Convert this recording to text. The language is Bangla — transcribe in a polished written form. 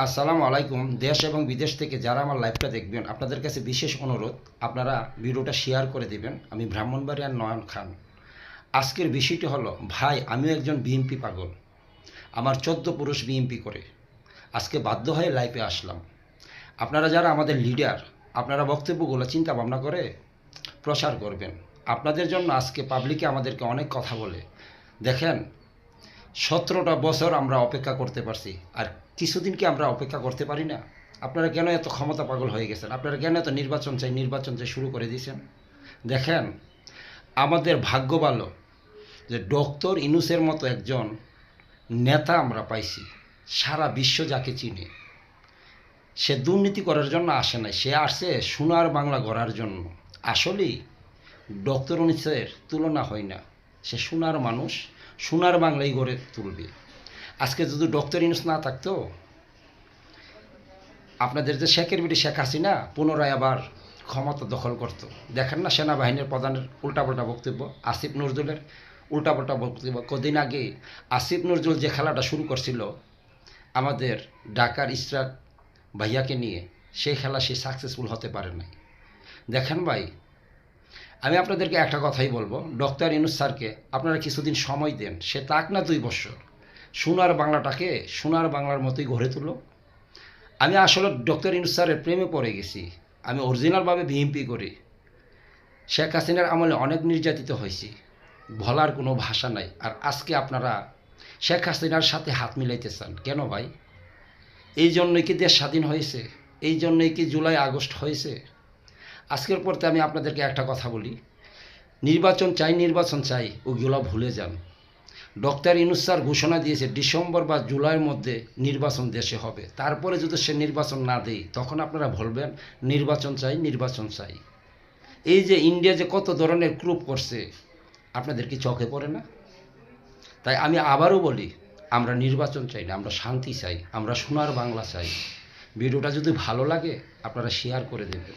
আসসালামু আলাইকুম। দেশ এবং বিদেশ থেকে যারা আমার লাইভটা দেখবেন আপনাদের কাছে বিশেষ অনুরোধ, আপনারা ভিডিওটা শেয়ার করে দিবেন। আমি ব্রাহ্মণবাড়িয়ার নয়ন খান। আজকের বিষয়টি হলো, ভাই আমিও একজন বিএমপি পাগল, আমার 14 পুরুষ বিএমপি করে। আজকে বাধ্য হয়ে লাইভে আসলাম। আপনারা যারা আমাদের লিডার, আপনারা বক্তব্যগুলো চিন্তা ভাবনা করে প্রচার করবেন। আপনাদের জন্য আজকে পাবলিকে আমাদেরকে অনেক কথা বলে। দেখেন, 17টা বছর আমরা অপেক্ষা করতে পারছি, আর কিছুদিন কি আমরা অপেক্ষা করতে পারি না? আপনারা কেন এত ক্ষমতা পাগল হয়ে গেছেন? আপনারা কেন এত নির্বাচন চাই শুরু করে দিয়েছেন? দেখেন, আমাদের ভাগ্য ভালো যে ডক্টর ইনুসের মতো একজন নেতা আমরা পাইছি। সারা বিশ্ব যাকে চিনে, সে দুর্নীতি করার জন্য আসে নাই, সে আসছে সোনার বাংলা গড়ার জন্য। আসলেই ডক্টর ইনুসের তুলনা হয় না। সে সোনার মানুষ, সোনার বাংলাই গড়ে তুলবে। আজকে যদি ডক্টর ইনুস না থাকতো, আপনাদের যে শেখের বিটি শেখ হাসিনা পুনরায় আবার ক্ষমতা দখল করত। দেখেন না সেনাবাহিনীর প্রধানের উল্টাপাল্টা বক্তব্য, আসিফ নজরুলের উল্টাপাল্টা বক্তব্য। কদিন আগে আসিফ নজরুল যে খেলাটা শুরু করছিল আমাদের ঢাকার ইসরাত ভাইয়াকে নিয়ে, সেই খেলা সে সাকসেসফুল হতে পারে নাই। দেখেন ভাই, আমি আপনাদেরকে একটা কথাই বলবো, ডক্টর ইউনূস স্যারকে আপনারা কিছুদিন সময় দেন। সে তাক না 2 বছর, সোনার বাংলাটাকে সোনার বাংলার মতোই গড়ে তুলো। আমি আসলে ডক্টর ইউনূস স্যারের প্রেমে পড়ে গেছি। আমি অরিজিনালভাবে বিএমপি করি। শেখ হাসিনার আমলে অনেক নির্যাতিত হয়েছি, বলার কোনো ভাষা নাই। আর আজকে আপনারা শেখ হাসিনার সাথে হাত মিলাইতে চান কেন ভাই? এই জন্যই কি দেশ স্বাধীন হয়েছে? এই জন্যই কি জুলাই আগস্ট হয়েছে? আজকের পরতে আমি আপনাদেরকে একটা কথা বলি, নির্বাচন চাই ওগুলো ভুলে যান। ডক্টর ইউনূস স্যার ঘোষণা দিয়েছে ডিসেম্বর বা জুলাইয়ের মধ্যে নির্বাচন দেশে হবে। তারপরে যদি সে নির্বাচন না দেয়, তখন আপনারা বলবেন নির্বাচন চাই। এই যে ইন্ডিয়া যে কত ধরনের ক্রুপ করছে, আপনাদের কি চোখে পড়ে না? তাই আমি আবারও বলি, আমরা নির্বাচন চাই না, আমরা শান্তি চাই, আমরা সোনার বাংলা চাই। ভিডিওটা যদি ভালো লাগে আপনারা শেয়ার করে দেবেন।